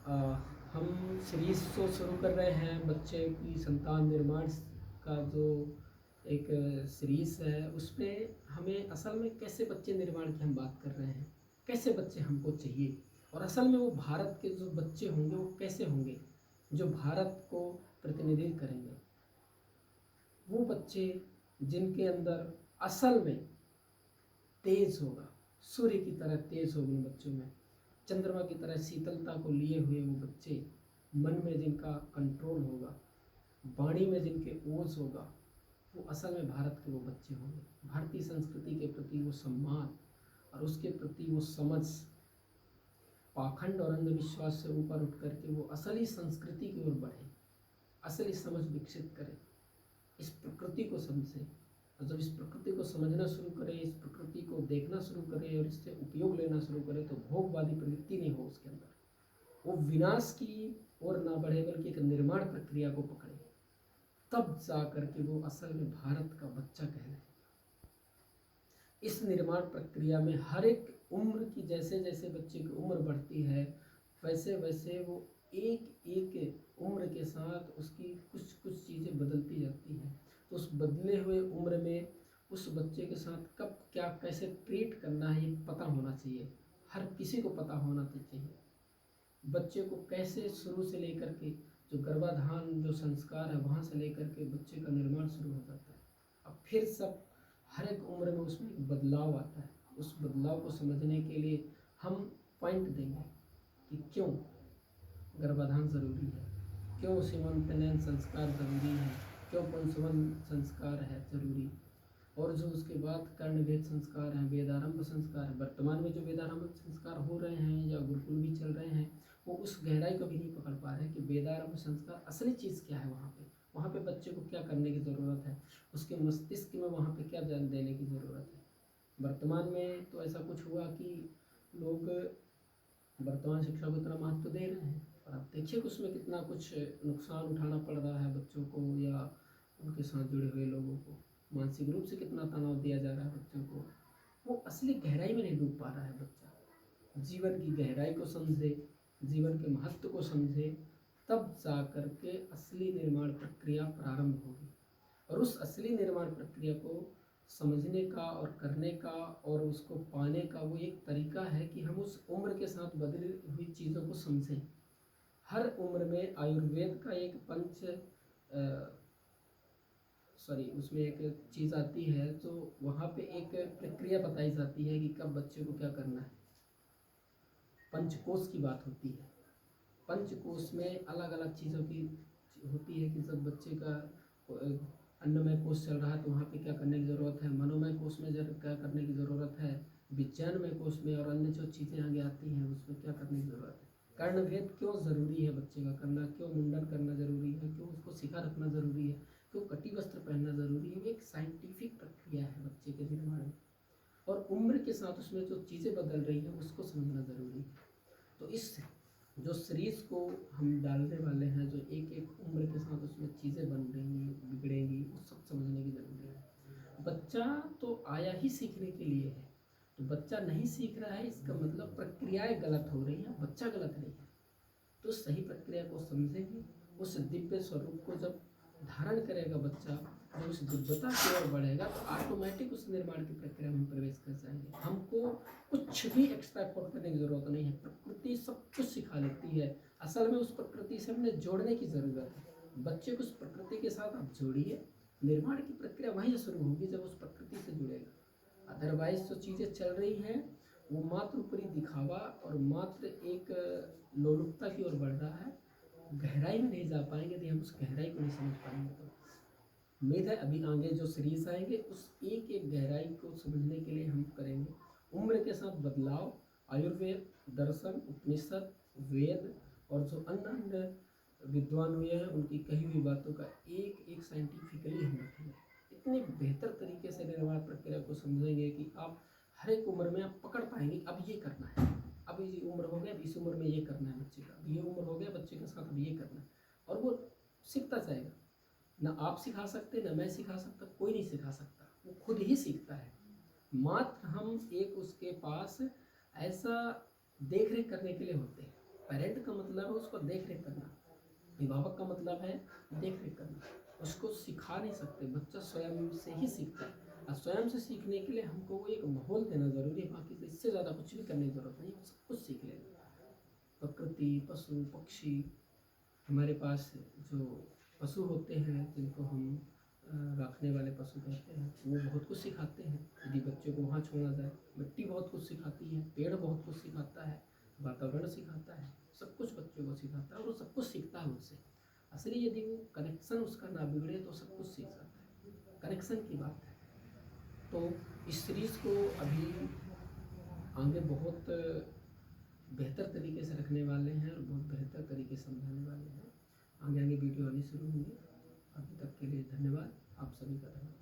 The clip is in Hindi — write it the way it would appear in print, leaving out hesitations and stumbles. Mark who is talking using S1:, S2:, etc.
S1: अ, हम सीरीज़ तो शुरू कर रहे हैं बच्चे की संतान निर्माण का जो एक सीरीज़ है उसमें हमें असल में कैसे बच्चे निर्माण की हम बात कर रहे हैं, कैसे बच्चे हमको चाहिए और असल में वो भारत के जो बच्चे होंगे वो कैसे होंगे जो भारत को प्रतिनिधित्व करेंगे। वो बच्चे जिनके अंदर असल में तेज होगा, सूर्य की तरह तेज होगी उन बच्चों में, चंद्रमा की तरह शीतलता को लिए हुए वो बच्चे, मन में जिनका कंट्रोल होगा, वाणी में जिनके ओज होगा, वो असल में भारत के वो बच्चे होंगे। भारतीय संस्कृति के प्रति वो सम्मान और उसके प्रति वो समझ, पाखंड और अंधविश्वास से ऊपर उठ करके वो असली संस्कृति की ओर बढ़े, असली समझ विकसित करे, इस प्रकृति को समझे। और जब इस प्रकृति को समझना शुरू करें, इस प्रकृति को देखना शुरू करें और इससे उपयोग लेना शुरू करें, तो भोगवादी प्रवृत्ति नहीं हो उसके अंदर, वो विनाश की ओर ना बढ़े बल्कि एक निर्माण प्रक्रिया को पकड़े, तब जा करके वो असल में भारत का बच्चा कहलाए। इस निर्माण प्रक्रिया में हर एक उम्र की, जैसे जैसे बच्चे की उम्र बढ़ती है वैसे वैसे वो एक एक उम्र के साथ उसकी कुछ कुछ चीज़ें बदलती जाती हैं। तो उस बदले हुए उम्र में उस बच्चे के साथ कब क्या कैसे ट्रीट करना है ये पता होना चाहिए, हर किसी को पता होना चाहिए। बच्चे को कैसे शुरू से लेकर के जो गर्भाधान जो संस्कार है वहाँ से लेकर के बच्चे का निर्माण शुरू हो जाता है। अब फिर सब हर एक उम्र में उसमें एक बदलाव आता है। उस बदलाव को समझने के लिए हम पॉइंट देंगे कि क्यों गर्भाधान ज़रूरी है, क्यों सीमंतनयन संस्कार ज़रूरी है, क्यों पुंसवन संस्कार है ज़रूरी, और जो उसके बाद कर्णभेद संस्कार है, वेदारंभ संस्कार है। वर्तमान में जो वेदारंभ संस्कार हो रहे हैं या गुरुकुल भी चल रहे हैं वो उस गहराई को भी नहीं पकड़ पा रहे हैं कि वेदारंभ संस्कार असली चीज़ क्या है। वहाँ पे बच्चे को क्या करने की ज़रूरत है, उसके मस्तिष्क में वहाँ पे क्या जान देने की ज़रूरत है। वर्तमान में तो ऐसा कुछ हुआ कि लोग वर्तमान शिक्षा को इतना महत्व दे रहे हैं, और आप देखिए कि उसमें कितना कुछ नुकसान उठाना पड़ रहा है बच्चों को या उनके साथ जुड़े हुए लोगों को। मानसिक रूप से कितना तनाव दिया जा रहा है बच्चों को। वो असली गहराई में नहीं डूब पा रहा है बच्चा। जीवन की गहराई को समझे, जीवन के महत्व को समझे, तब जा कर के असली निर्माण प्रक्रिया प्रारंभ होगी। और उस असली निर्माण प्रक्रिया को समझने का और करने का और उसको पाने का वो एक तरीका है कि हम उस उम्र के साथ बदली हुई चीज़ों को समझें। हर उम्र में आयुर्वेद का एक उसमें एक चीज़ आती है तो वहाँ पे एक प्रक्रिया बताई जाती है कि कब बच्चे को क्या करना है। पंचकोश की बात होती है। पंचकोश में अलग अलग चीज़ों की होती है कि जब बच्चे का अन्नमय कोश चल रहा है तो वहाँ पे क्या करने की ज़रूरत है, मनोमय कोश में क्या करने की ज़रूरत है, विज्ञानमय कोश में और अन्य जो चीज़ें आगे आती हैं उसमें क्या करने की ज़रूरत है। कर्णभेद क्यों ज़रूरी है बच्चे का करना, क्यों मुंडन करना ज़रूरी है, क्यों उसको सिखा रखना ज़रूरी है, क्यों कटी वस्त्र पहनना ज़रूरी है। एक साइंटिफिक प्रक्रिया है बच्चे के निर्माण में, और उम्र के साथ उसमें जो चीज़ें बदल रही हैं उसको समझना ज़रूरी है। तो इस जो सीरीज़ को हम डालने वाले हैं, जो एक एक उम्र के साथ उसमें चीज़ें बन रही बिगड़ेंगी, वो सब समझने की ज़रूरी है। बच्चा तो आया ही सीखने के लिए है, तो बच्चा नहीं सीख रहा है इसका मतलब प्रक्रियाएं गलत हो रही हैं, बच्चा गलत नहीं है। तो सही प्रक्रिया को समझेंगे, उस दिव्य स्वरूप को जब धारण करेगा बच्चा, जब उस दिव्यता की ओर बढ़ेगा तो ऑटोमेटिक उस निर्माण की प्रक्रिया में प्रवेश कर जाएंगे। हमको कुछ भी एक्स्ट्रा एफर्ट करने की ज़रूरत नहीं है, प्रकृति सब कुछ सिखा लेती है। असल में उस प्रकृति से हमने जोड़ने की ज़रूरत है। बच्चे को उस प्रकृति के साथ आप जोड़िए, निर्माण की प्रक्रिया वहीं शुरू होगी जब उस प्रकृति से जुड़ेगा। अदरवाइज जो चीज़ें चल रही हैं वो मात्र ऊपरी दिखावा और मात्र एक लोलुपता की ओर बढ़ रहा है, गहराई में नहीं जा पाएंगे यदि हम उस गहराई को नहीं समझ पाएंगे। तो उम्मीद है अभी आगे जो सीरीज आएंगे उस एक एक गहराई को समझने के लिए हम करेंगे। उम्र के साथ बदलाव, आयुर्वेद, दर्शन, उपनिषद, वेद और जो अन्य विद्वान हुए हैं उनकी कही हुई बातों का एक एक साइंटिफिकली हम रखेंगे। इतने बेहतर तरीके से निर्माण प्रक्रिया को समझेंगे कि आप हर एक उम्र में आप पकड़ पाएंगे अब ये करना है, अब ये उम्र हो गया, अब इस उम्र में ये करना है बच्चे का, अब ये उम्र हो गया बच्चे के साथ अब ये करना है, और वो सीखता जाएगा। ना आप सिखा सकते, ना मैं सिखा सकता, कोई नहीं सिखा सकता, वो खुद ही सीखता है। मात्र हम एक उसके पास ऐसा देख रेख करने के लिए होते हैं। पेरेंट का मतलब है उसको देख रेख करना, अभिभावक का मतलब है देख रेख करना। उसको सिखा नहीं सकते, बच्चा स्वयं से ही सीखता है, और स्वयं से सीखने के लिए हमको वो एक माहौल देना ज़रूरी है, बाकी तो इससे ज़्यादा कुछ भी करने की ज़रूरत नहीं है, वो सब कुछ सीख लेगा। प्रकृति, पशु पक्षी, हमारे पास जो पशु होते हैं जिनको हम रखने वाले पशु कहते हैं, वो बहुत कुछ सिखाते हैं यदि बच्चों को वहाँ छोड़ा जाए। मिट्टी बहुत कुछ सिखाती है, पेड़ बहुत कुछ सिखाता है, वातावरण सिखाता है, सब कुछ बच्चों को सिखाता है, और वो सब कुछ सीखता है उससे। असली यदि वो कनेक्शन उसका ना बिगड़े तो सब कुछ सीख जाता है, कनेक्शन की बात है। तो इस सीरीज़ को अभी आगे बहुत बेहतर तरीके से रखने वाले हैं और बहुत बेहतर तरीके से समझाने वाले हैं। आगे आगे वीडियो आनी शुरू होंगी। अभी तक के लिए धन्यवाद, आप सभी का धन्यवाद।